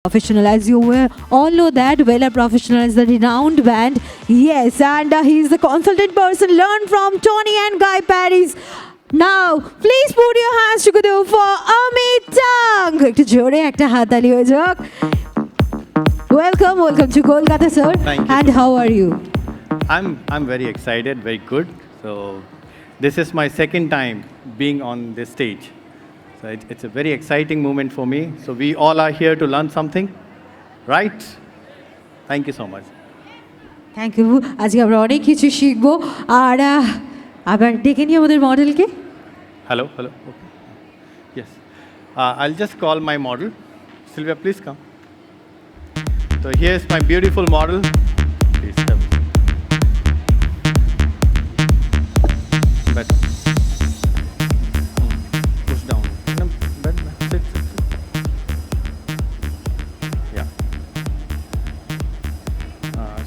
Professional, as you all know that Weller Professional is a renowned band. Yes, and he's the consultant person. Learn from Tony and Guy Paris. Now, please put your hands together for Amit Tang. একটু জোরে একটা হাততালি হয়ে যাক. Welcome to Kolkata, sir. Thank you. And how are you? I'm very excited, very good. So this is my second time being on this stage. So it's a very exciting moment for me. So we all are here to learn something, right? Thank you so much. Thank you. আজকে আমরা অনেক কিছু শিখবো আর আবার ডেকে নিই আমাদের মডেলকে। Hello. Okay. Yes. I'll just call my model. Sylvia, please come. So here's my beautiful model. Please have it. Better. Push down. No, better. Sit. Yeah.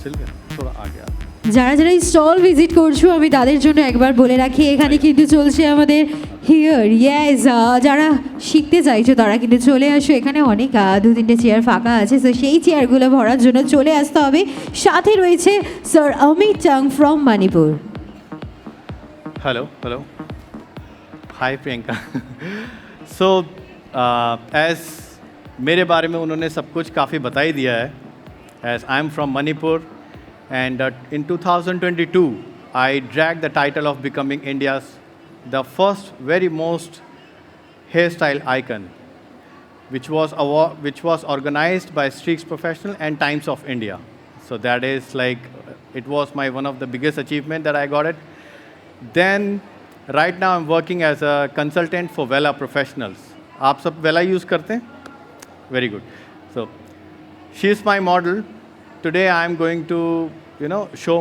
Sylvia, थोड़ा आगे आ. যারা যারা স্টল ভিজিট করছো আমি তাদের জন্য একবার বলে রাখি এখানে কিন্তু চলছে আমাদের হিয়ার ইয়েস যারা শিখতে চাইছো তারা কিন্তু চলে আসো এখানে অনেক দু তিনটে চেয়ার ফাঁকা আছে তো সেই চেয়ারগুলো ভরার জন্য চলে আসতে হবে সাথে রয়েছে sir Amit Chang from Manipur Hello. Hi Priyanka. So as मेरे बारे में उन्होंने सब कुछ काफ़ी बता ही दिया है. As I am from Manipur and in 2022 I dragged the title of becoming India's the first very most hairstyle icon, which was organized by Streaks Professional and Times of India. So that is like it was my one of the biggest achievement that I got it. Then right now I'm working as a consultant for Vela Professionals. आप सब Vela use करते हैं? Very good. So she is my model. Today I am going to show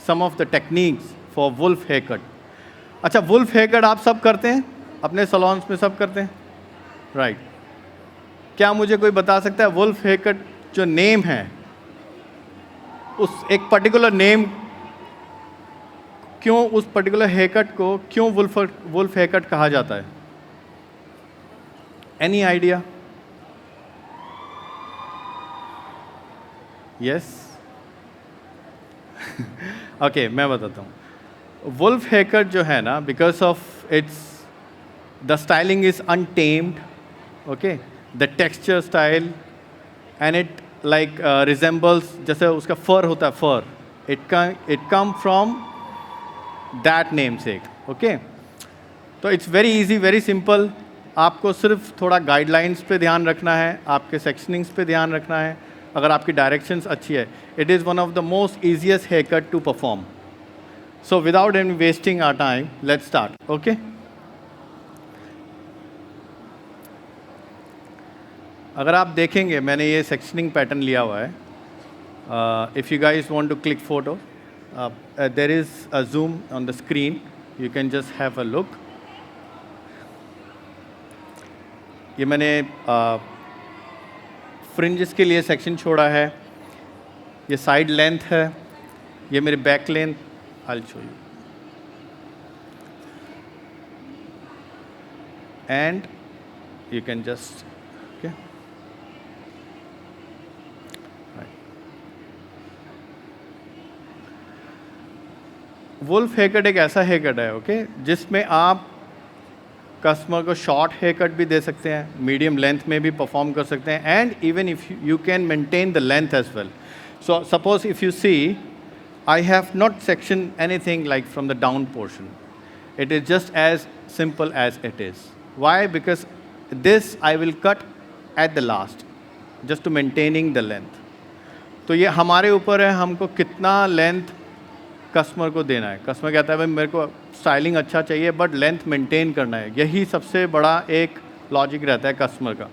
some of the techniques for wolf haircut. अच्छा wolf haircut आप सब करते हैं? अपने salons में सब करते हैं? Right. क्या मुझे कोई बता सकता है wolf haircut जो name है उस एक particular name क्यों उस पर्टिकुलर हेयरकट को क्यों वुल्फ हेयरकट कहा जाता है? Any idea? यस ओके मैं बताता हूँ. वुल्फ हेयरकट जो है ना because of it's the styling is untamed. Okay the texture style and it like resembles जैसे उसका फर होता है fur it come from that name sake. Okay तो it's very easy very simple. आपको सिर्फ थोड़ा गाइडलाइंस पे ध्यान रखना है, आपके सेक्शनिंग्स पे ध्यान रखना है. अगर आपकी डायरेक्शंस अच्छी है it is one of the most easiest hair cut to perform. So without any wasting our time let's start. Okay अगर आप देखेंगे मैंने ये सेक्शनिंग पैटर्न लिया हुआ है. If you guys want to click photo there is a zoom on the screen. You can just have a look. ये मैंने फ्रिंजेस के लिए सेक्शन छोड़ा है. ये साइड लेंथ है, ये मेरी back length. I'll show you. And you can just okay. Wolf haircut एक ऐसा हेयरकट है ओके जिसमें आप कस्टमर को शॉर्ट हेयरकट भी दे सकते हैं, मीडियम लेंथ में भी परफॉर्म कर सकते हैं and even if you can maintain the length as well. So suppose if you see I have not section anything like from the down portion. It is just as simple as it is. Why? Because this I will cut at the last just to maintaining the length. तो ये हमारे ऊपर है हमको कितना length customer को देना है. कस्टमर कहता है भाई मेरे को स्टाइलिंग अच्छा चाहिए बट लेंथ मेंटेन करना है. यही सबसे बड़ा एक लॉजिक रहता है कस्टमर का.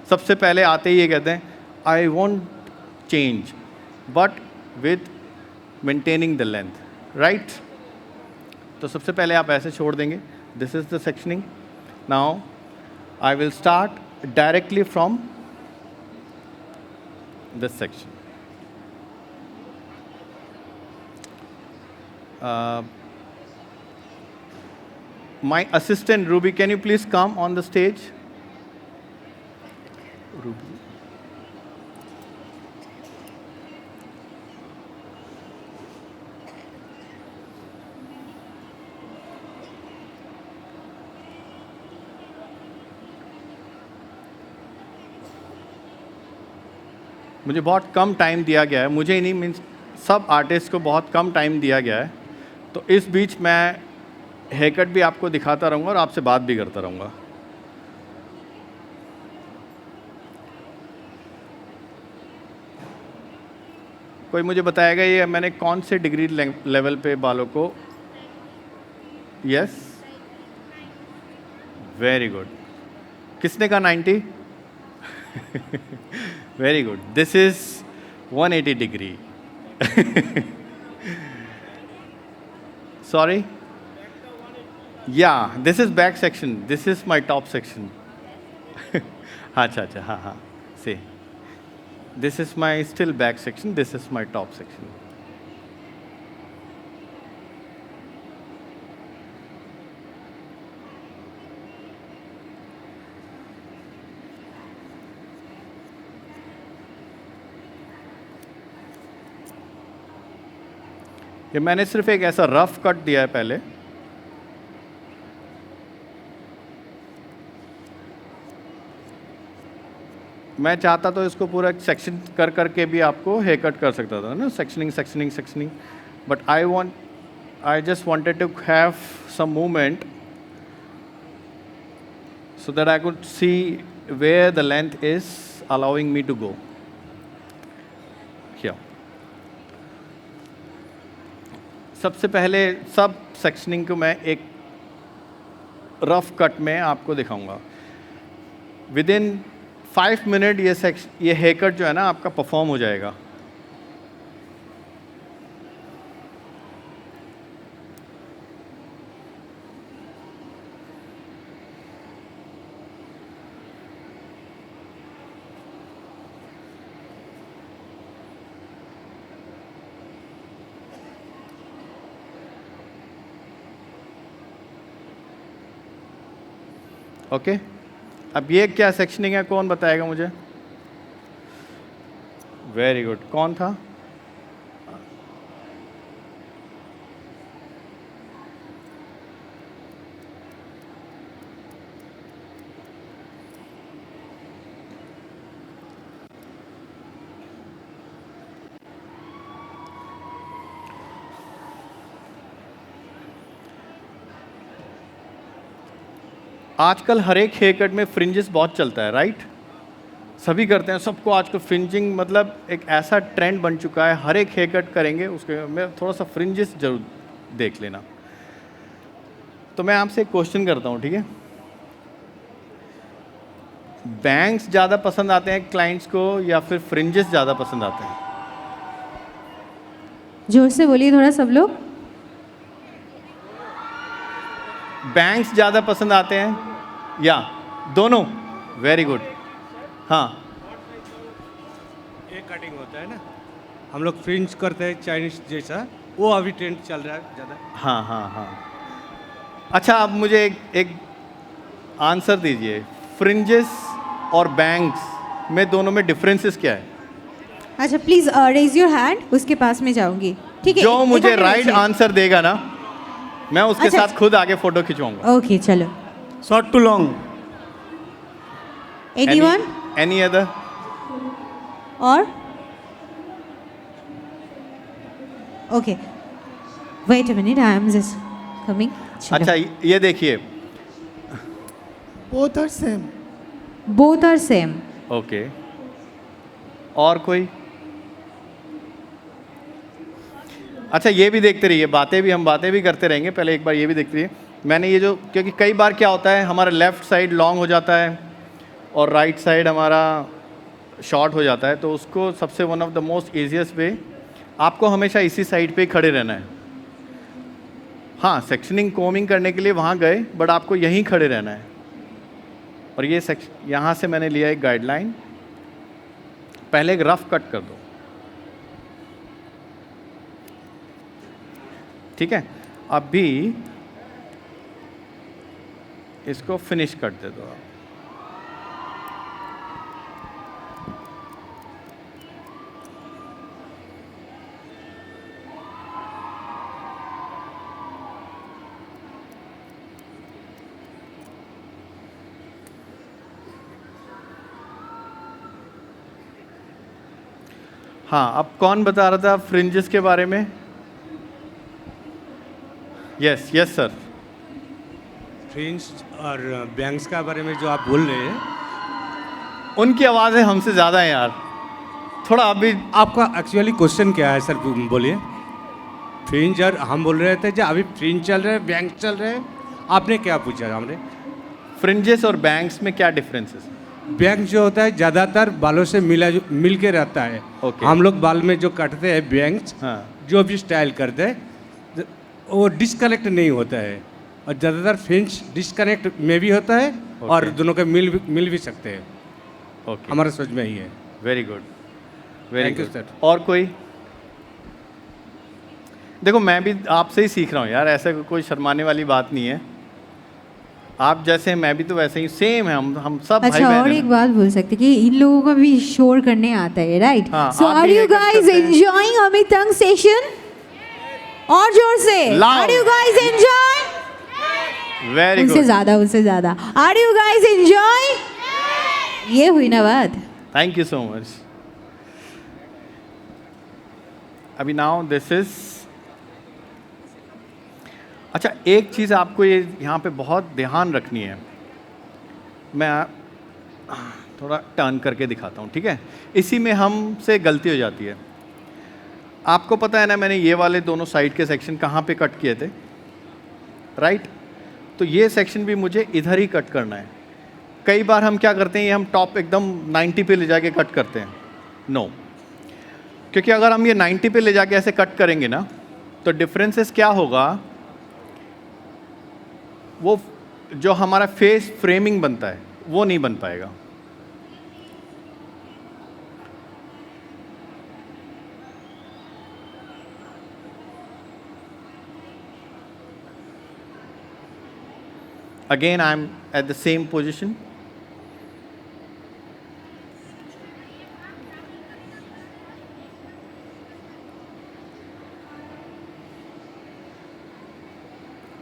सबसे पहले आते ही ये कहते हैं I want change but with maintaining the length. Right. तो सबसे पहले आप ऐसे छोड़ देंगे. This is the sectioning. Now I will start directly from this section. My assistant Ruby, can you please come on the stage? Ruby. मुझे बहुत कम time दिया गया है, मुझे ही नहीं मीन्स सब आर्टिस्ट को बहुत कम टाइम दिया गया है, तो इस बीच मैं हेयर कट भी आपको दिखाता रहूँगा और आपसे बात भी करता रहूँगा। कोई मुझे बताएगा ये मैंने कौन से डिग्री लेवल पे बालों को, यस वेरी गुड, किसने कहा 90? Very good, this is 180 degree. Sorry, या this is back section, this is my top section. अच्छा अच्छा, हाँ हाँ, से this is my still back section, this is my top section. ये मैंने सिर्फ एक ऐसा रफ कट दिया है पहले, मैं चाहता तो इसको पूरा सेक्शन कर करके भी आपको हेयर कट कर सकता था ना, sectioning sectioning sectioning, but I just wanted to have some movement so that I could see where the length is allowing me to go here. सबसे पहले सब सेक्शनिंग को मैं एक रफ कट में आपको दिखाऊंगा। विदिन 5 मिनट ये हेयर कट जो है ना आपका परफॉर्म हो जाएगा। ओके, अब ये क्या सेक्शनिंग है, कौन बताएगा मुझे? वेरी गुड, कौन था? आजकल हर एक हेयर कट में फ्रिंजेस बहुत चलता है, राइट? सभी करते हैं, सबको आजकल फ्रिंजिंग मतलब एक ऐसा ट्रेंड बन चुका है, हर एक हेयर कट करेंगे उसके में थोड़ा सा फ्रिंजेस जरूर देख लेना। तो मैं आपसे एक क्वेश्चन करता हूँ, ठीक है? बैंग्स ज़्यादा पसंद आते हैं क्लाइंट्स को या फिर फ्रिंजेस ज़्यादा पसंद आते हैं? जोर से बोलिए थोड़ा सब लोग। बैंग्स ज़्यादा पसंद आते हैं या दोनों? वेरी गुड, हाँ। एक कटिंग होता है ना, हम लोग फ्रिंज करते हैं चाइनीज जैसा, वो अभी ट्रेंड चल रहा है ज़्यादा। हाँ हाँ हाँ, अच्छा आप मुझे एक आंसर दीजिए, फ्रिंजेस और बैंग्स में दोनों में डिफरेंसेस क्या है? अच्छा प्लीज रेज योर हैंड, उसके पास में जाऊंगी, ठीक है? जो एक मुझे हाथ राइट नीचे। आंसर देगा ना, मैं उसके अच्छा, साथ खुद आगे फोटो खिंचवाऊंगा। ओके चलो। Short to long. Anyone any other? और okay, wait a minute, I am just coming. अच्छा ये देखिए, both are same. Both are same. Okay, और कोई? अच्छा ये भी देखते रहिए, हम बातें भी करते रहेंगे, पहले एक बार ये भी देखते रहिए। मैंने ये जो, क्योंकि कई बार क्या होता है हमारा लेफ़्ट साइड लॉन्ग हो जाता है और राइट साइड हमारा शॉर्ट हो जाता है, तो उसको सबसे one of the most easiest वे, आपको हमेशा इसी साइड पे ही खड़े रहना है। हाँ, सेक्शनिंग कोमिंग करने के लिए वहाँ गए, बट आपको यहीं खड़े रहना है। और ये यहाँ से मैंने लिया एक गाइडलाइन, पहले एक रफ कट कर दो, ठीक है? अभी इसको फिनिश कर दे दो आप। हाँ, अब कौन बता रहा था फ्रिंजेस के बारे में? Yes yes sir. फ्रिंज और बैंग्स का बारे में जो आप बोल रहे हैं, उनकी आवाज़ें हमसे ज़्यादा हैं यार, थोड़ा अभी। आपका एक्चुअली क्वेश्चन क्या है सर, बोलिए। फ्रिंज और हम बोल रहे थे जो अभी फ्रिंज चल रहे हैं, बैंग्स चल रहे हैं, आपने क्या पूछा हमने? फ्रिंजेस और बैंग्स में क्या डिफरेंसेस? बैंग जो होता है ज़्यादातर बालों से मिल के रहता है। Okay. हम लोग बाल में जो काटते हैं बैंग्स, हाँ। जो भी स्टाइल करते हैं वो डिस्कनेक्ट नहीं होता है, और ज़्यादातर फ्रिंज डिस्कनेक्ट में भी होता है और दोनों के मिल भी सकते हैं। ओके, हमारा सोच में ही है। Very good, very Thank you, good sir. और कोई? देखो मैं भी आपसे ही सीख रहा हूँ यार, ऐसा कोई शर्माने वाली बात नहीं है। आप जैसे हैं, मैं भी तो वैसे ही, सेम है, हम सब भाई अच्छा, और बहन एक हैं। बात बोल सकते कि इन लोगों को भी शोर करने आता है, राइट? हाँ, सो आप आर भी यू ये कर गाइस सकते हैं। एंजॉयिंग अमित तंग सेशन? और जोर से, Loud. Are you guys enjoy? Very उनसे गुड, ज्यादा, उनसे ज्यादा, आर यू गाइस एंजॉय? ये हुई ना बात। Thank you so much. अभी नाउ दिस इज, अच्छा एक चीज़ आपको ये यहाँ पे बहुत ध्यान रखनी है, मैं थोड़ा टर्न करके दिखाता हूँ, ठीक है? इसी में हमसे गलती हो जाती है। आपको पता है ना, मैंने ये वाले दोनों साइड के सेक्शन कहाँ पे कट किए थे, राइट? तो ये सेक्शन भी मुझे इधर ही कट करना है। कई बार हम क्या करते हैं, ये हम टॉप एकदम 90 पे ले जाके कट करते हैं। नो, क्योंकि अगर हम ये 90 पे ले जाके ऐसे कट करेंगे ना, तो डिफरेंसेस क्या होगा, वो जो हमारा फेस फ्रेमिंग बनता है वो नहीं बन पाएगा। Again, I'm at the same position.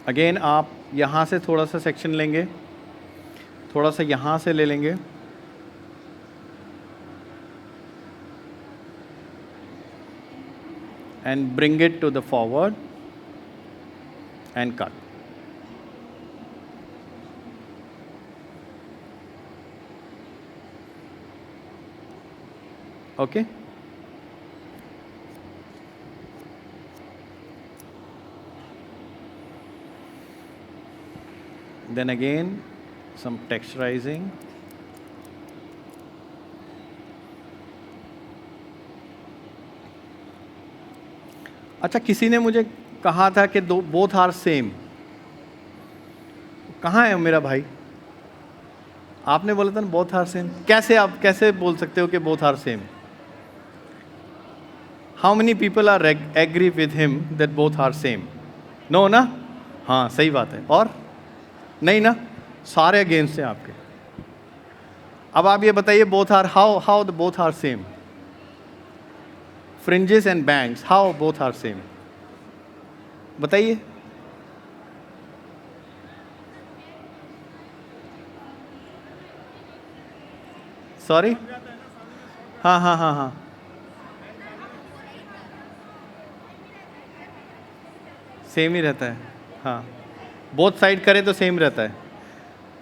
Again आप यहाँ से थोड़ा सा सेक्शन लेंगे, थोड़ा सा यहाँ से ले लेंगे, and bring it to the forward and cut. Okay? Then again, some texturizing. अच्छा, किसी ने मुझे कहा था कि दो बोथ आर सेम। कहाँ है मेरा भाई? आपने बोला था ना बोथ आर सेम। कैसे आप कैसे बोल सकते हो कि both are same? How many people are agree with him that both are same? No ना? हाँ सही बात है। और नहीं ना? सारे अगेंस्ट हैं आपके। अब आप ये बताइए, both are how the both are same? Fringes and bangs, how both are same? बताइए। सॉरी? हाँ हाँ हाँ हाँ, सेम ही रहता है। हाँ, बोथ साइड करें तो सेम रहता है,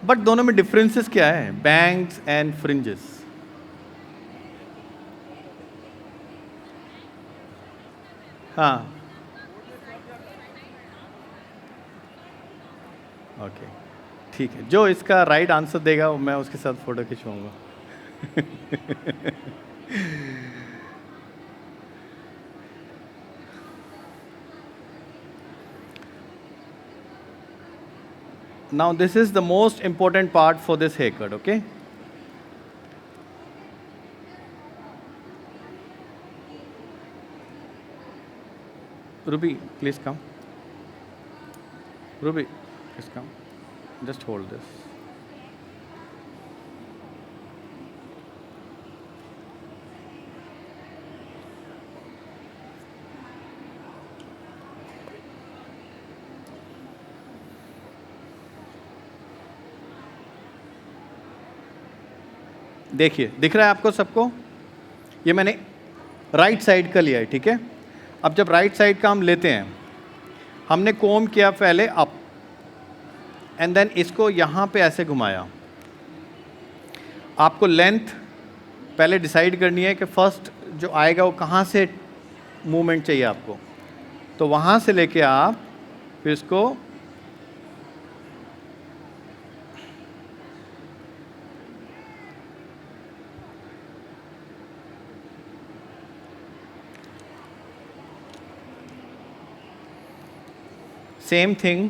बट दोनों में डिफरेंसेस क्या है? Bangs and fringes. हाँ, ओके, ठीक है। जो इसका राइट आंसर देगा मैं उसके साथ photo खिंचवाऊंगा। Now this is the most important part for this haircut, okay? Ruby, please come. Ruby, please come. Just hold this. देखिए, दिख रहा है आपको सबको? ये मैंने राइट साइड का लिया है, ठीक है। अब जब राइट साइड का हम लेते हैं, हमने कोम किया पहले अप एंड देन इसको यहाँ पे ऐसे घुमाया। आपको लेंथ पहले डिसाइड करनी है कि फर्स्ट जो आएगा वो कहाँ से मूवमेंट चाहिए आपको, तो वहाँ से लेके आप फिर इसको सेम थिंग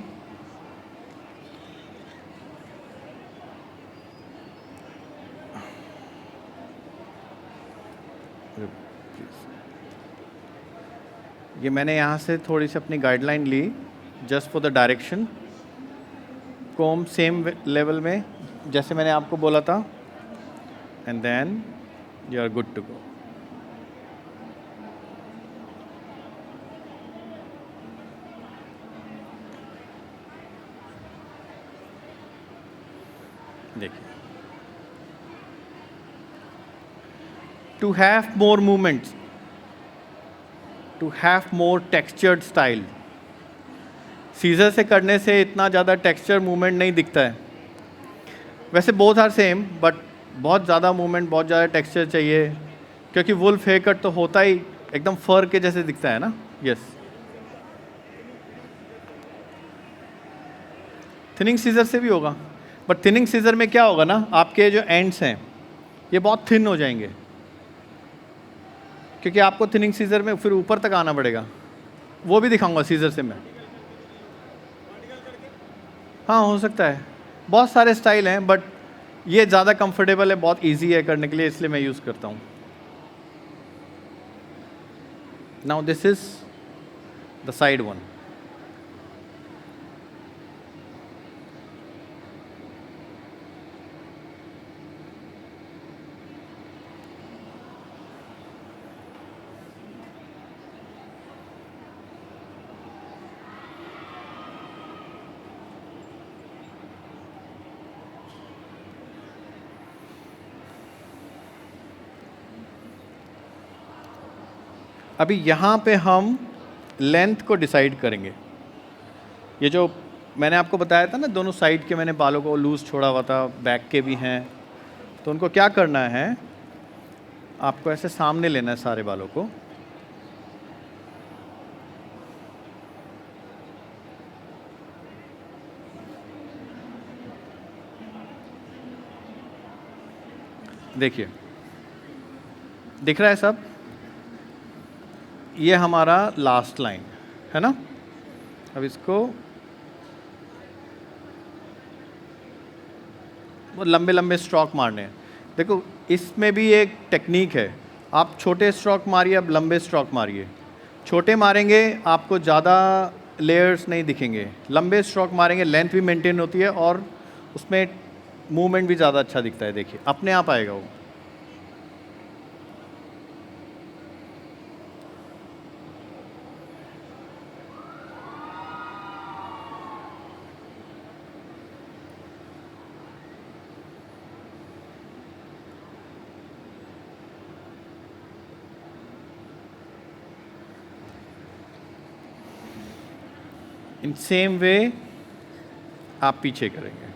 ये मैंने यहाँ से थोड़ी सी अपनी गाइडलाइन ली just for the direction. Comb same level में जैसे मैंने आपको बोला था and then you are good to go. देखिए, to have more movements, to have more textured style, scissor से करने से इतना ज़्यादा टेक्सचर मूवमेंट नहीं दिखता है। वैसे बोथ आर सेम बट बहुत ज़्यादा मूवमेंट, बहुत ज़्यादा टेक्सचर चाहिए क्योंकि वुल्फ हेयर कट तो होता ही एकदम फर के जैसे दिखता है ना। यस, थिनिंग सीजर से भी होगा बट थिनिंग सीजर में क्या होगा ना, आपके जो एंड्स हैं ये बहुत थिन हो जाएंगे क्योंकि आपको थिनिंग सीजर में फिर ऊपर तक आना पड़ेगा। वो भी दिखाऊंगा सीजर से मैं। हाँ, हो सकता है, बहुत सारे स्टाइल हैं बट ये ज़्यादा कंफर्टेबल है, बहुत इजी है करने के लिए, इसलिए मैं यूज़ करता हूँ। Now this is the side one. अभी यहाँ पे हम लेंथ को डिसाइड करेंगे। ये जो मैंने आपको बताया था ना, दोनों साइड के मैंने बालों को लूज़ छोड़ा हुआ था, बैक के भी हैं, तो उनको क्या करना है, आपको ऐसे सामने लेना है सारे बालों को। देखिए, दिख रहा है सब, ये हमारा लास्ट लाइन है ना। अब इसको वो लंबे लंबे स्ट्रोक मारने हैं। देखो, इसमें भी एक टेक्निक है, आप छोटे स्ट्रोक मारिए, अब लंबे स्ट्रोक मारिए। छोटे मारेंगे आपको ज़्यादा लेयर्स नहीं दिखेंगे, लंबे स्ट्रोक मारेंगे लेंथ भी मेंटेन होती है और उसमें मूवमेंट भी ज़्यादा अच्छा दिखता है। देखिए, अपने आप आएगा वो। इन सेम वे आप पीछे करेंगे।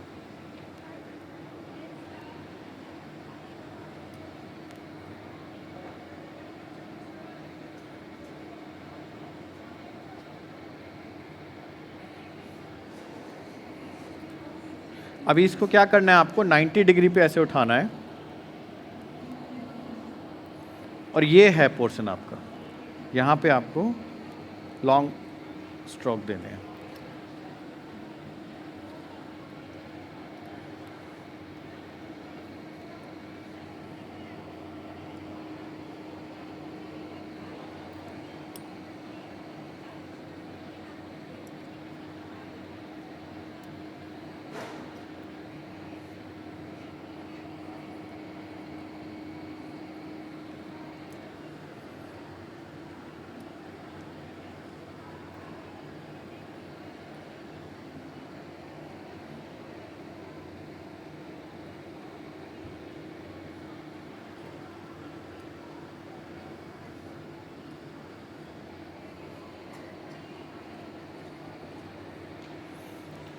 अभी इसको क्या करना है, आपको 90 डिग्री पे ऐसे उठाना है और ये है पोर्शन आपका, यहाँ पे आपको लॉन्ग स्ट्रोक देने हैं।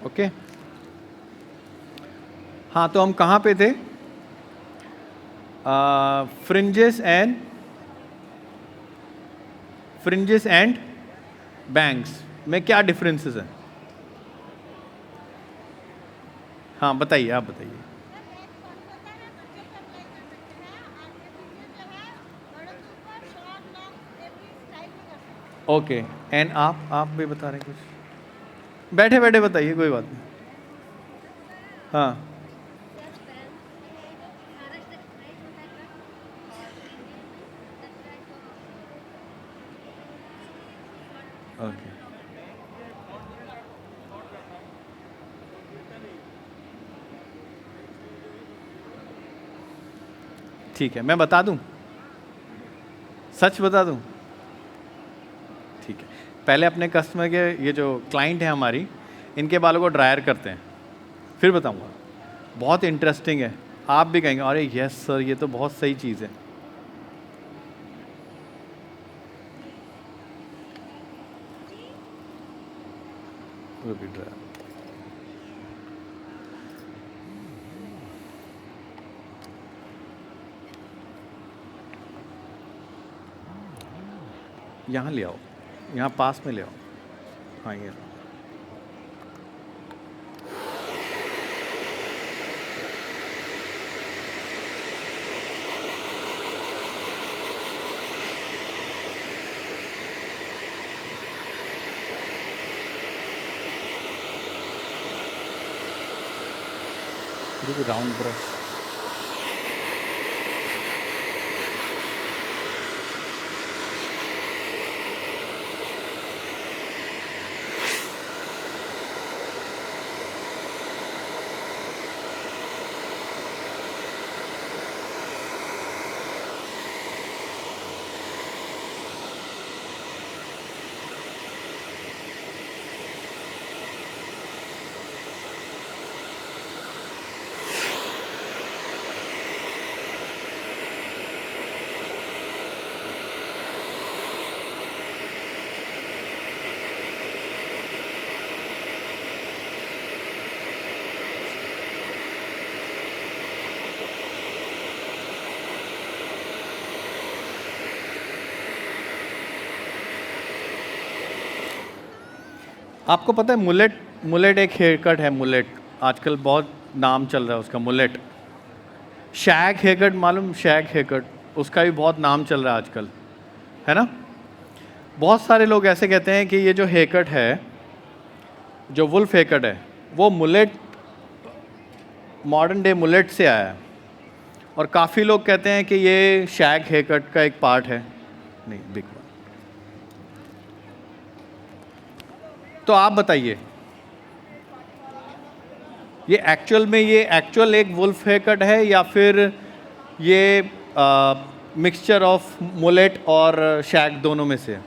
ओके हाँ, तो हम कहाँ पे थे? फ्रिंजेस एंड बैंग्स में क्या डिफरेंसेस हैं? हाँ बताइए, आप बताइए। ओके, एंड आप भी बता रहे हैं कुछ? बैठे बैठे बताइए, कोई बात नहीं। हाँ ओके ठीक है, मैं बता दूं, सच बता दूं? ठीक है, पहले अपने कस्टमर के, ये जो क्लाइंट है हमारी, इनके बालों को ड्रायर करते हैं, फिर बताऊंगा। बहुत इंटरेस्टिंग है, आप भी कहेंगे अरे यस सर, ये तो बहुत सही चीज़ है। वो भी ड्रायर, यहाँ ले आओ, यहाँ पास में ले आओ। हाँ ये राउंड ब्रश। आपको पता है मुलेट एक हेयर कट है, मुलेट आजकल बहुत नाम चल रहा है उसका, मुलेट। शैग हेयर कट मालूम, शैग हेयर कट, उसका भी बहुत नाम चल रहा है आजकल, है ना? बहुत सारे लोग ऐसे कहते हैं कि ये जो हेयर कट है, जो वुल्फ हेयर कट है, वो मुलेट, मॉडर्न डे मुलेट से आया है। और काफ़ी लोग कहते हैं कि ये शैग हेयर कट का एक पार्ट है। नहीं, बिग वन। तो आप बताइए, ये एक्चुअल एक वुल्फ हेयर कट है या फिर ये मिक्सचर ऑफ मुलेट और शैग दोनों में से,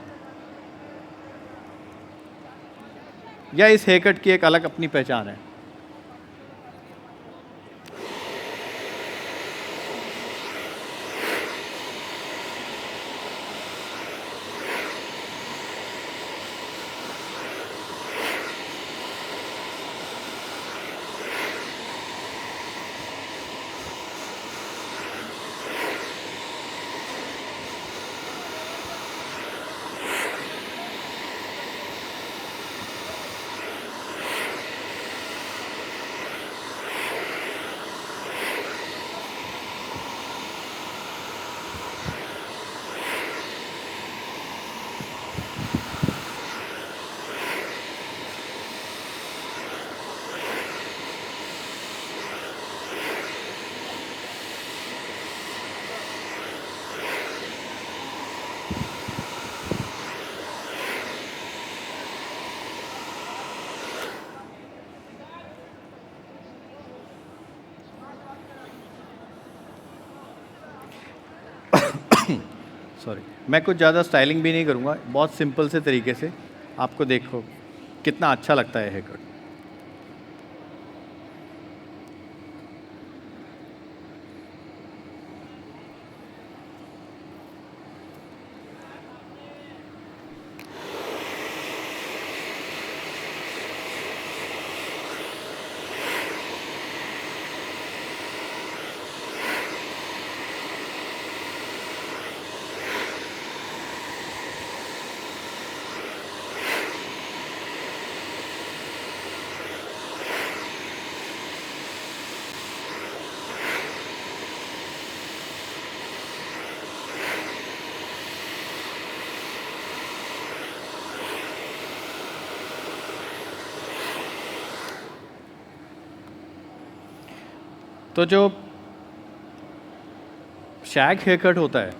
या इस हेयर कट की एक अलग अपनी पहचान है? सॉरी, मैं कुछ ज़्यादा स्टाइलिंग भी नहीं करूँगा, बहुत सिंपल से तरीके से आपको देखो कितना अच्छा लगता है हेयर कट। तो जो शैग हेयर कट होता है,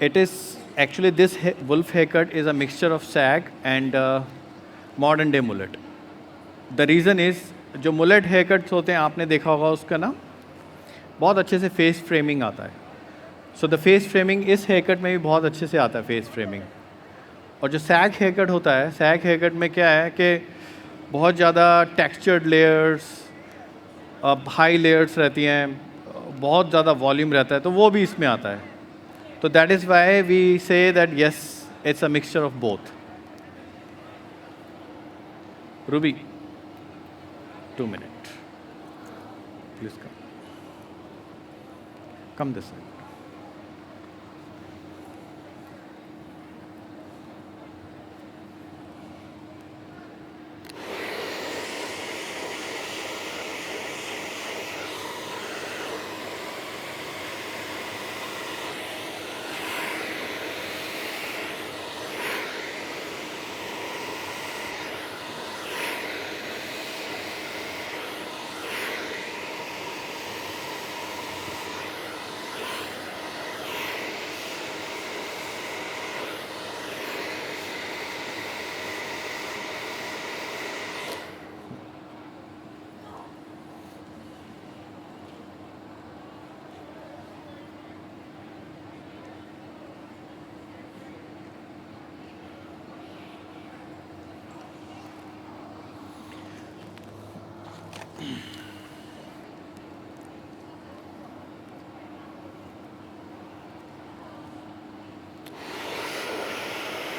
it is actually this wolf haircut is a mixture of sag and modern day mullet. The reason is जो mullet haircuts होते हैं आपने देखा होगा उसका ना बहुत अच्छे से फेस फ्रेमिंग आता है. सो द फेस फ्रेमिंग इस हेयरकट में भी बहुत अच्छे से आता है फेस फ्रेमिंग. और जो सैग हेयरकट होता है, सैग हेयरकट में क्या है कि बहुत ज़्यादा टेक्सचर्ड लेयर्स, हाई लेयर्स रहती हैं, बहुत ज़्यादा वॉल्यूम रहता है, तो वो भी इसमें आता है. तो that is why we say that yes it's a mixture of both. Ruby 2 minutes please come this way.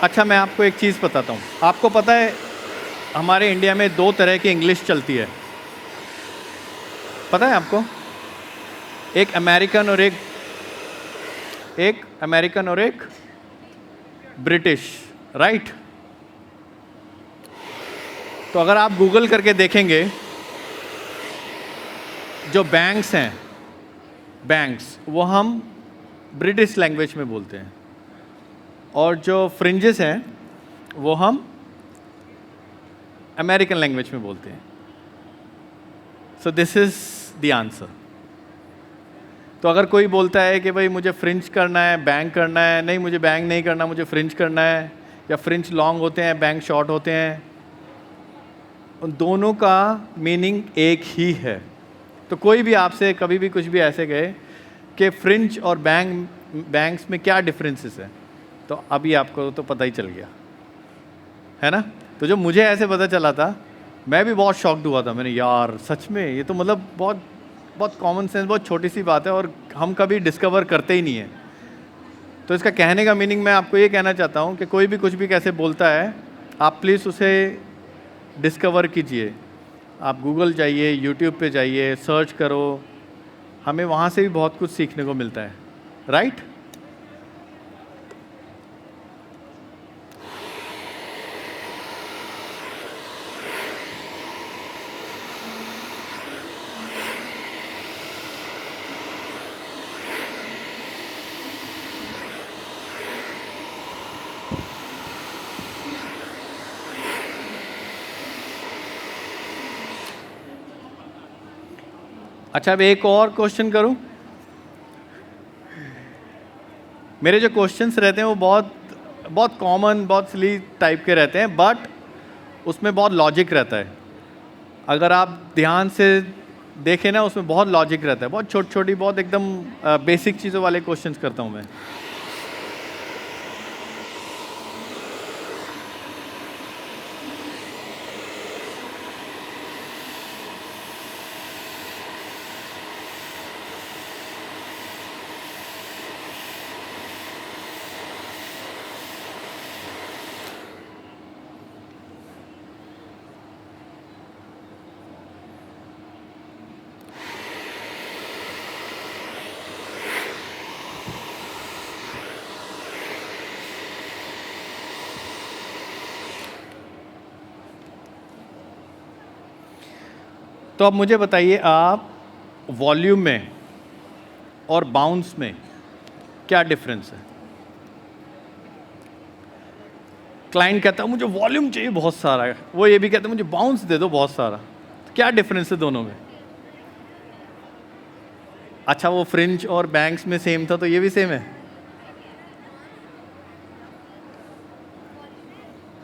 अच्छा, मैं आपको एक चीज़ बताता हूँ. आपको पता है हमारे इंडिया में 2 तरह की इंग्लिश चलती है, पता है आपको? एक अमेरिकन और एक ब्रिटिश, राइट? तो अगर आप गूगल करके देखेंगे, जो बैंक्स हैं, बैंक्स वो हम ब्रिटिश लैंग्वेज में बोलते हैं, और जो फ्रिंजेस हैं वो हम अमेरिकन लैंग्वेज में बोलते हैं. So this is the answer. तो अगर कोई बोलता है कि भाई मुझे फ्रिंज करना है, बैंक करना है, नहीं मुझे बैंक नहीं करना, मुझे फ्रिंज करना है, या फ्रिंज लॉन्ग होते हैं, बैंक शॉर्ट होते हैं, उन दोनों का मीनिंग एक ही है. तो कोई भी आपसे कभी भी कुछ भी ऐसे गए कि फ्रिंज और बैंक्स में क्या डिफरेंसेस है, तो अभी आपको तो पता ही चल गया है ना. तो जो मुझे ऐसे पता चला था, मैं भी बहुत शॉक्ड हुआ था. मैंने यार सच में ये तो मतलब बहुत बहुत कॉमन सेंस, बहुत छोटी सी बात है और हम कभी डिस्कवर करते ही नहीं है. तो इसका कहने का मीनिंग मैं आपको ये कहना चाहता हूँ कि कोई भी कुछ भी कैसे बोलता है, आप प्लीज़ उसे डिस्कवर कीजिए. आप गूगल जाइए, यूट्यूब पे जाइए, सर्च करो, हमें वहाँ से भी बहुत कुछ सीखने को मिलता है, राइट? अच्छा, अब एक और क्वेश्चन करूं. मेरे जो क्वेश्चंस रहते हैं वो बहुत कॉमन, बहुत सिली टाइप के रहते हैं, बट उसमें बहुत लॉजिक रहता है. अगर आप ध्यान से देखें ना, उसमें बहुत लॉजिक रहता है. बहुत छोटी छोटी, बहुत एकदम बेसिक चीज़ों वाले क्वेश्चंस करता हूं मैं. तो अब मुझे बताइए, आप वॉल्यूम में और बाउंस में क्या डिफरेंस है? क्लाइंट कहता है मुझे वॉल्यूम चाहिए बहुत सारा है, वो ये भी कहता है मुझे बाउंस दे दो बहुत सारा. क्या डिफरेंस है दोनों में? अच्छा, वो फ्रिंज और बैंक्स में सेम था तो ये भी सेम है?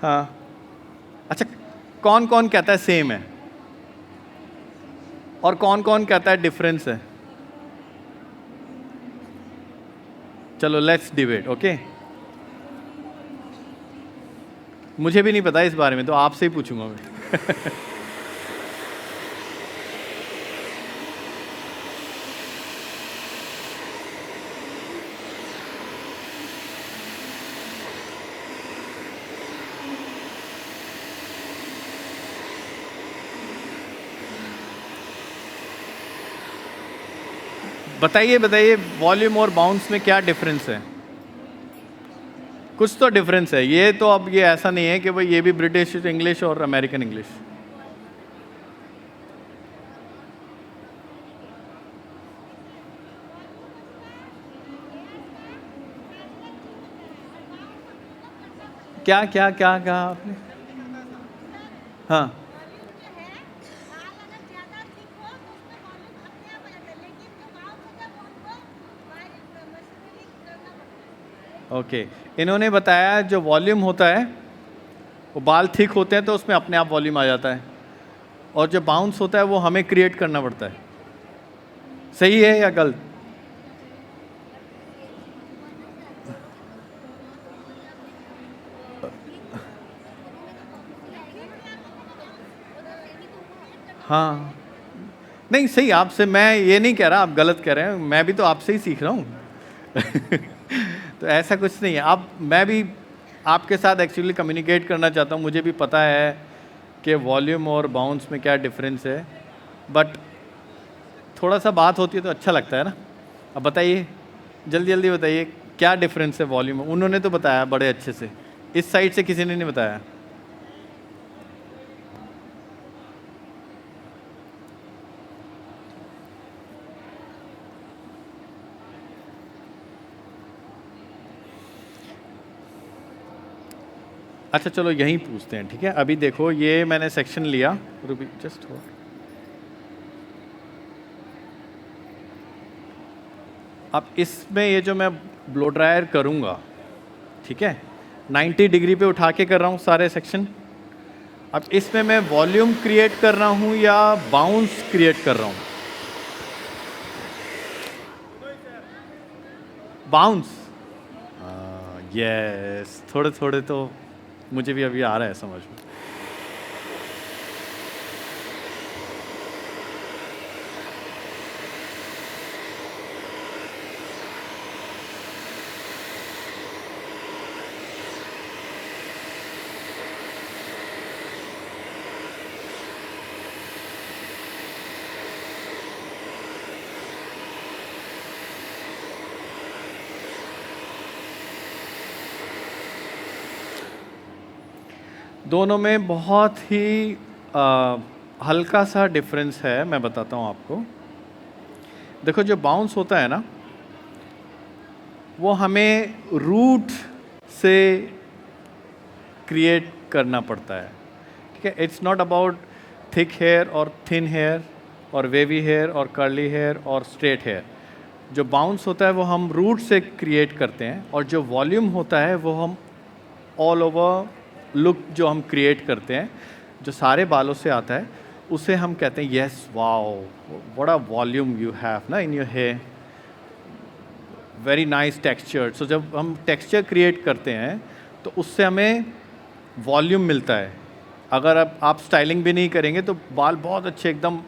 हाँ। अच्छा, कौन कौन कहता है सेम है और कौन कौन कहता है डिफरेंस है? चलो लेट्स डिबेट, ओके? मुझे भी नहीं पता इस बारे में, तो आपसे ही पूछूंगा मैं। बताइए बताइए, वॉल्यूम और बाउंस में क्या डिफरेंस है? कुछ तो डिफरेंस है। ये तो अब ये ऐसा नहीं है कि भाई ये भी ब्रिटिश इंग्लिश और अमेरिकन इंग्लिश। क्या क्या क्या कहा आपने? हाँ, ओके। इन्होंने बताया जो वॉल्यूम होता है वो बाल थिक होते हैं तो उसमें अपने आप वॉल्यूम आ जाता है, और जो बाउंस होता है वो हमें क्रिएट करना पड़ता है। सही है या गलत? हाँ, नहीं सही। आपसे मैं ये नहीं कह रहा आप गलत कह रहे हैं, मैं भी तो आपसे ही सीख रहा हूँ। तो ऐसा कुछ नहीं है। अब मैं भी आपके साथ एक्चुअली कम्युनिकेट करना चाहता हूँ। मुझे भी पता है कि वॉल्यूम और बाउंस में क्या डिफरेंस है, बट थोड़ा सा बात होती है तो अच्छा लगता है ना। अब बताइए, जल्दी जल्दी बताइए क्या डिफरेंस है वॉल्यूम में। उन्होंने तो बताया बड़े अच्छे से, इस साइड से किसी ने नहीं बताया। अच्छा चलो यहीं पूछते हैं, ठीक है? अभी देखो ये मैंने सेक्शन लिया, रुबी जस्ट हो। अब इसमें ये जो मैं ब्लो ड्रायर करूँगा, ठीक है, 90 डिग्री पे उठा के कर रहा हूँ सारे सेक्शन। अब इसमें मैं वॉल्यूम क्रिएट कर रहा हूँ या बाउंस क्रिएट कर रहा हूँ? बाउंस। यस, थोड़े थोड़े तो मुझे भी अभी आ रहा है समझ में। दोनों में बहुत ही हल्का सा डिफरेंस है, मैं बताता हूँ आपको। देखो जो बाउंस होता है ना, वो हमें रूट से क्रिएट करना पड़ता है, ठीक है? It's not about thick hair और थिन हेयर और वेवी हेयर और कर्ली हेयर और स्ट्रेट हेयर। जो बाउंस होता है वो हम रूट से क्रिएट करते हैं, और जो वॉल्यूम होता है वो हम ऑल ओवर लुक जो हम क्रिएट करते हैं, जो सारे बालों से आता है, उसे हम कहते हैं yes wow what a volume you have ना in your hair, very nice texture. So जब हम टेक्सचर क्रिएट करते हैं तो उससे हमें वॉल्यूम मिलता है। अगर आप स्टाइलिंग भी नहीं करेंगे तो बाल बहुत अच्छे एकदम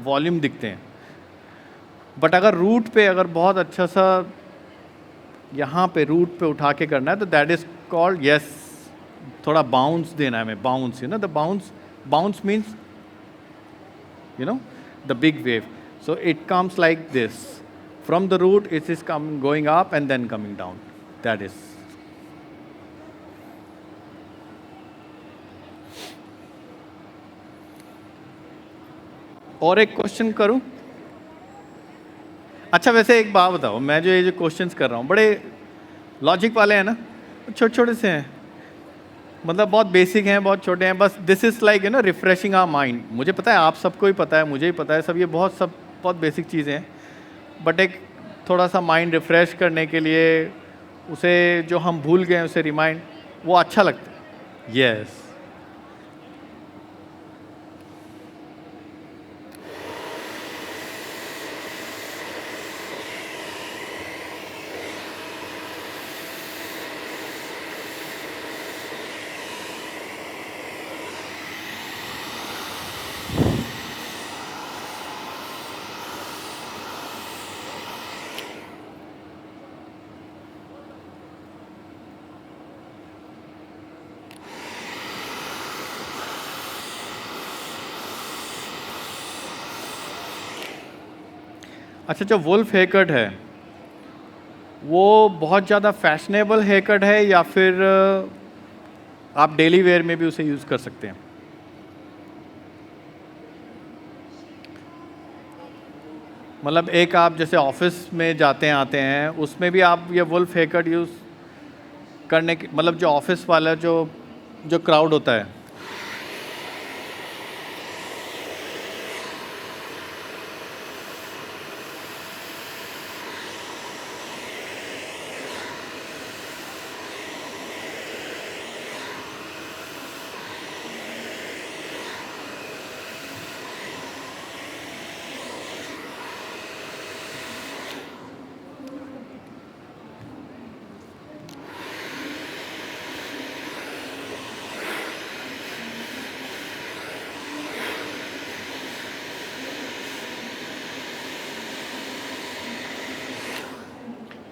वॉल्यूम दिखते हैं, बट अगर रूट पे अगर बहुत अच्छा सा यहाँ पे रूट पे उठा के करना है तो दैट इज़ कॉल्ड यस, थोड़ा बाउंस देना है हमें। Bounce, you know the bounce means you know the big wave. So it comes like this from the root. It is going up and then coming down. That is. और एक question करूं? अच्छा वैसे एक बात बताओ, मैं जो ये जो क्वेश्चंस कर रहा हूँ बड़े लॉजिक वाले हैं ना, छोटे छोटे से हैं, मतलब बहुत बेसिक हैं, बहुत छोटे हैं, बस this is like you know refreshing our mind. मुझे पता है आप सबको ही पता है, मुझे ही पता है सब, ये बहुत बेसिक चीज़ें हैं, बट एक थोड़ा सा माइंड रिफ़्रेश करने के लिए उसे जो हम भूल गए उसे रिमाइंड, वो अच्छा लगता है। यस। अच्छा, जो वुल्फ हेयर कट है वो बहुत ज़्यादा फैशनेबल हेयर कट है या फिर आप डेली वेयर में भी उसे यूज़ कर सकते हैं? मतलब एक आप जैसे ऑफिस में जाते हैं आते हैं उसमें भी आप ये वुल्फ हेयर कट यूज़ करने की, मतलब जो ऑफिस वाला जो जो क्राउड होता है,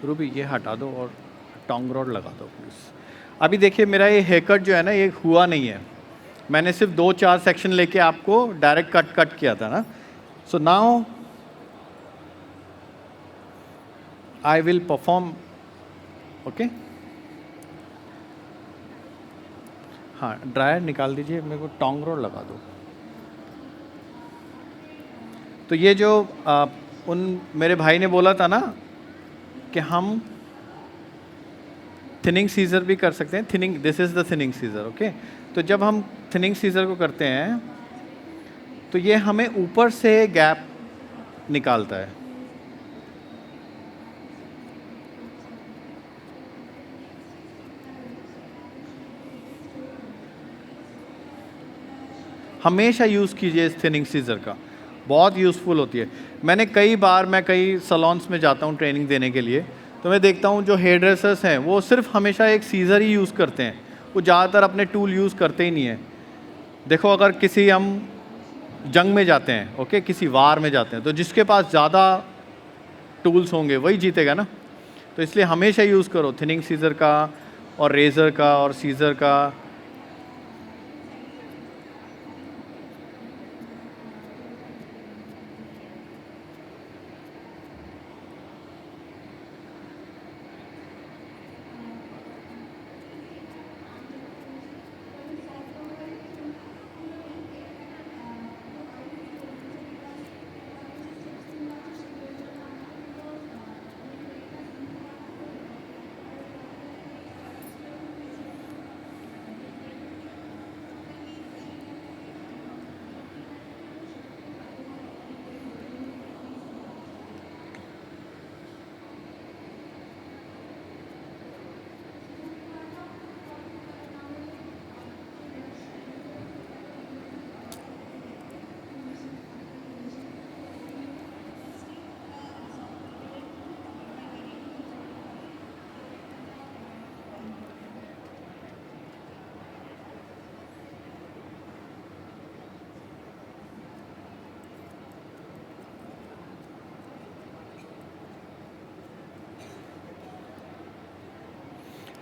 रूबी ये हटा दो और टोंग रॉड लगा दो प्लीज़। अभी देखिए मेरा ये हेयर कट जो है ना ये हुआ नहीं है, मैंने सिर्फ 2-4 सेक्शन लेके आपको डायरेक्ट कट किया था ना। So now I will perform. Okay, हाँ ड्रायर निकाल दीजिए, मेरे को टोंग रॉड लगा दो। तो ये जो उन मेरे भाई ने बोला था ना कि हम थिनिंग सीजर भी कर सकते हैं, thinning, this is the thinning scissor. Okay, तो जब हम थिनिंग सीजर को करते हैं तो ये हमें ऊपर से गैप निकालता है। हमेशा यूज़ कीजिए इस थिनिंग सीजर का, बहुत यूज़फुल होती है। मैं कई सलोन्स में जाता हूँ ट्रेनिंग देने के लिए, तो मैं देखता हूँ जो हेयर ड्रेसर्स हैं वो सिर्फ हमेशा एक सीज़र ही यूज़ करते हैं, वो ज़्यादातर अपने टूल यूज़ करते ही नहीं है। देखो अगर किसी हम जंग में जाते हैं, ओके, किसी वार में जाते हैं, तो जिसके पास ज़्यादा टूल्स होंगे वही जीतेगा ना। तो इसलिए हमेशा यूज़ करो थिनिंग सीज़र का और रेज़र का और सीज़र का।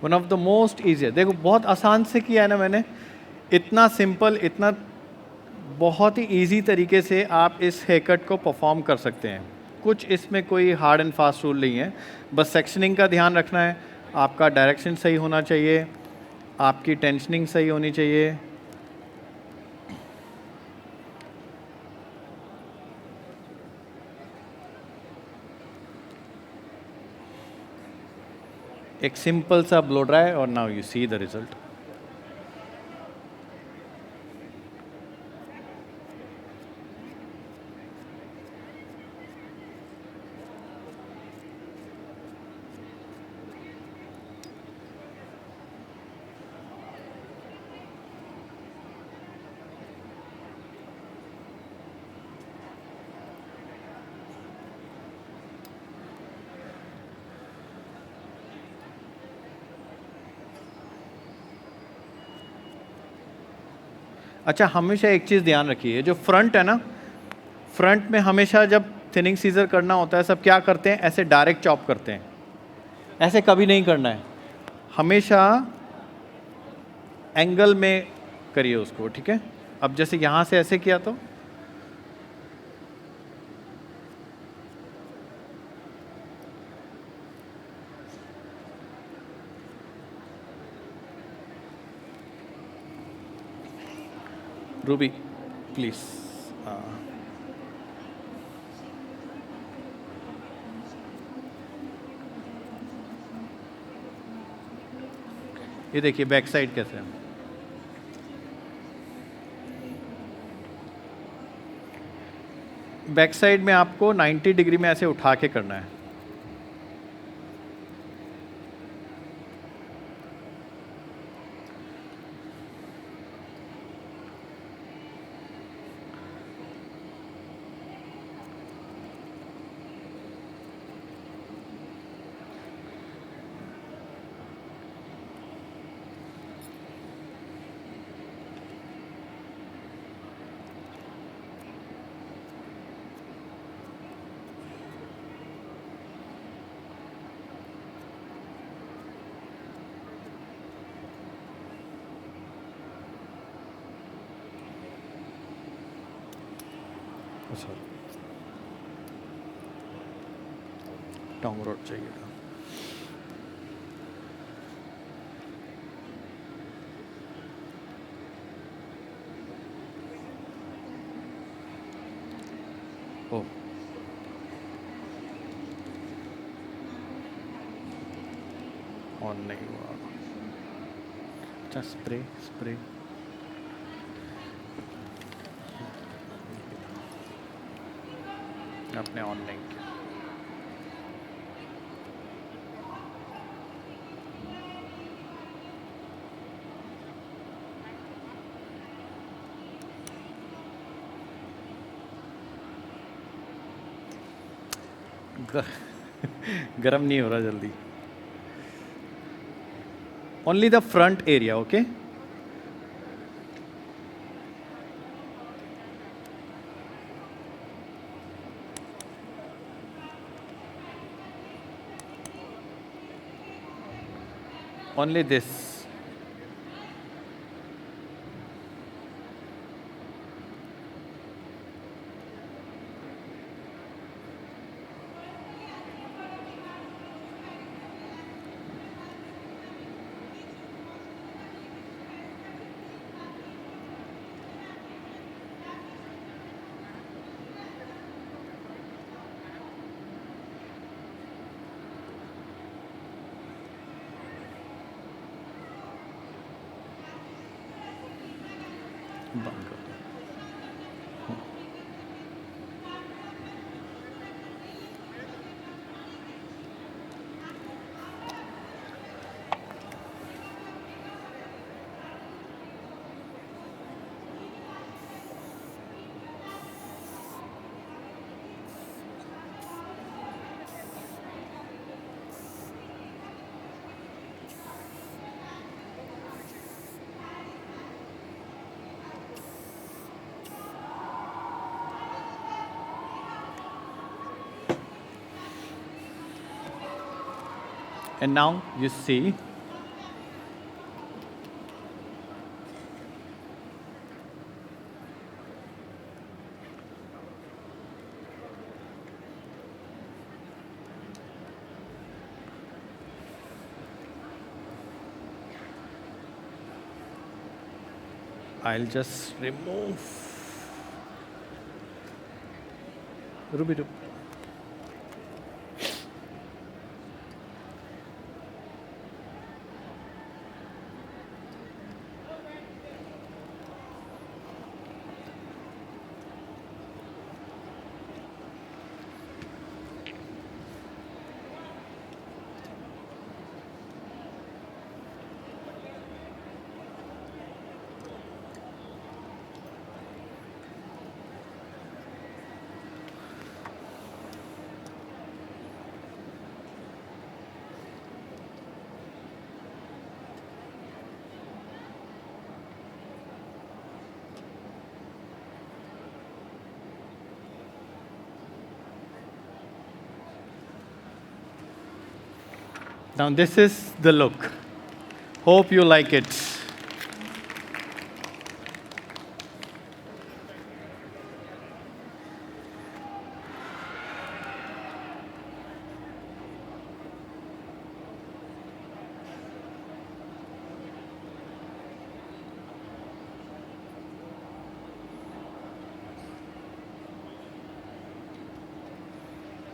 One of the most easy, देखो बहुत आसान से किया है ना मैंने, इतना सिंपल, इतना बहुत ही इजी तरीके से आप इस हेयर कट को परफॉर्म कर सकते हैं। कुछ इसमें कोई हार्ड एंड फास्ट रूल नहीं है, बस सेक्शनिंग का ध्यान रखना है, आपका डायरेक्शन सही होना चाहिए, आपकी टेंशनिंग सही होनी चाहिए। एक सिंपल सा ब्लो ड्राई और now you see the result. अच्छा, हमेशा एक चीज़ ध्यान रखिए, जो फ्रंट है ना, फ्रंट में हमेशा जब थिनिंग सीजर करना होता है सब क्या करते हैं, ऐसे डायरेक्ट चॉप करते हैं, ऐसे कभी नहीं करना है, हमेशा एंगल में करिए उसको, ठीक है। अब जैसे यहाँ से ऐसे किया तो रूबी प्लीज, ये देखिए बैक साइड कैसे है। बैक साइड में आपको 90 डिग्री में ऐसे उठा के करना है। सॉरी, टॉन्ग रोड चाहिए था। ओ, ऑन नहीं हुआ। अच्छा, स्प्रे स्प्रे आपने ऑन नहीं किया। गरम नहीं हो रहा जल्दी। Only the front area, okay. Only this. बंद कर दो। And now you see I'll just remove Ruby Ruby. Now this is the look. Hope you like it.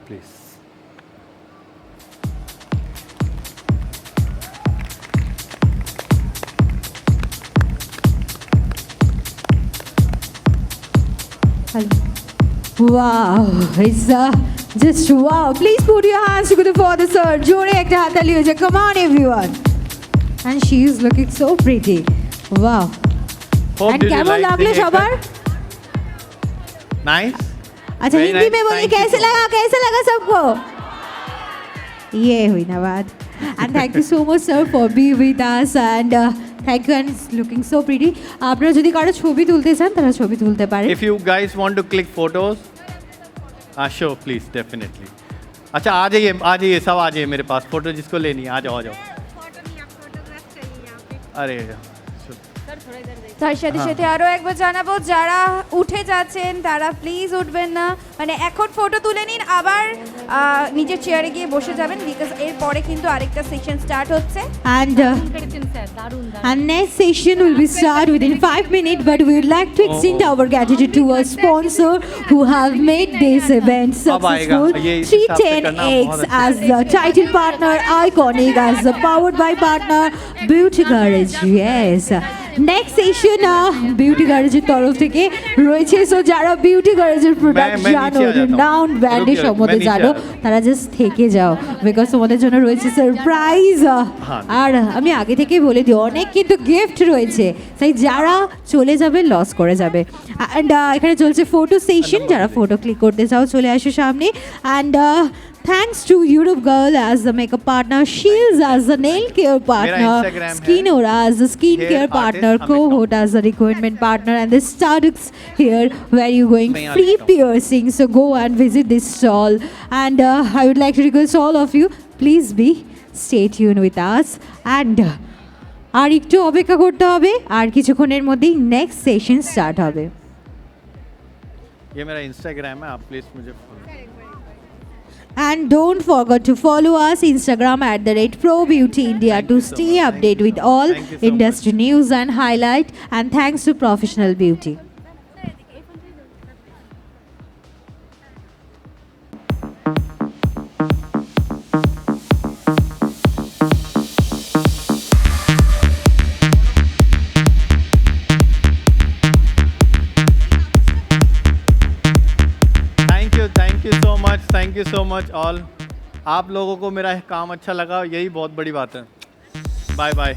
Please. Wow, it's just wow. Please put your hands together for the sir. Jore ekta hat tali hoye. Come on, everyone. And she is looking so pretty. Wow. Hope And did you কেমন like লাগলো the সবার? haircut? Nice. अच्छा Very Hindi nice. में बोलिए Thank you कैसे लगा सबको? ये हुई ना बात. And thank you so much sir for being with us and thank you and it's looking so pretty. আপনারা যদি কারো ছবি তুলতে চান তারা ছবি তুলতে পারেন. If you guys want to click photos, show please definitely. अच्छा आ जाइए सब आ जाइए मेरे पास फोटो जिसको लेनी है आ जाओ अरे তার সাথে সাথে আরও একবার জানাবো যারা উঠে যাচ্ছেন তারা প্লিজ উঠবেন না মানে এখন ফটো তুলে নিন আবার নিজের চেয়ারে গিয়ে বসে যাবেন বিকজ এরপরে কিন্তু আরেকটা সেশন স্টার্ট হচ্ছে And next session will be start within 5 minutes, but we would like to extend our gratitude to our sponsor who have made this event successful. ये इस हिसाब से करना 310X बहुत अच्छा as the title partner, Iconic as the powered by partner, Beauty Garage. Yes. Next session beauty গ্যারেজের তরফ থেকে রয়েছে সো যারা বিউটি গ্যারেজের প্রোডাক্ট জানো নাউন ব্র্যান্ডের সম্বন্ধে জানো তারা জাস্ট থেকে যাও বিকজ তোমাদের জন্য রয়েছে সারপ্রাইজ আর আমি আগে থেকেই বলে দিই অনেক কিন্তু গিফট রয়েছে তাই যারা চলে যাবে লস করে যাবে অ্যান্ড এখানে চলছে ফটো সেশন যারা ফটো ক্লিক করতে চাও চলে আসো সামনে and thanks to Europe Girl as the makeup partner, Shields as the nail care partner, Instagram Skinora as the skin Hair care partner, artist, Cohort as the requirement partner, and the Stardux here where you going मैं यहाँ free लिखता हूँ। piercing. So go and visit this stall. And I would like to request all of you, please stay tuned with us. And আর একটু অপেক্ষা করতে হবে আর কিছুক্ষণের মধ্যেই নেক্সট সেশন স্টার্ট হবে ये मेरा इंस्टाग्राम है आप प्लीज मुझे follow And don't forget to follow us Instagram @ProBeautyIndia to stay updated with all Thank you so industry news and highlight. And thanks to Professional Beauty. Thank you so much all आप लोगों को मेरा काम अच्छा लगा यही बहुत बड़ी बात है बाय बाय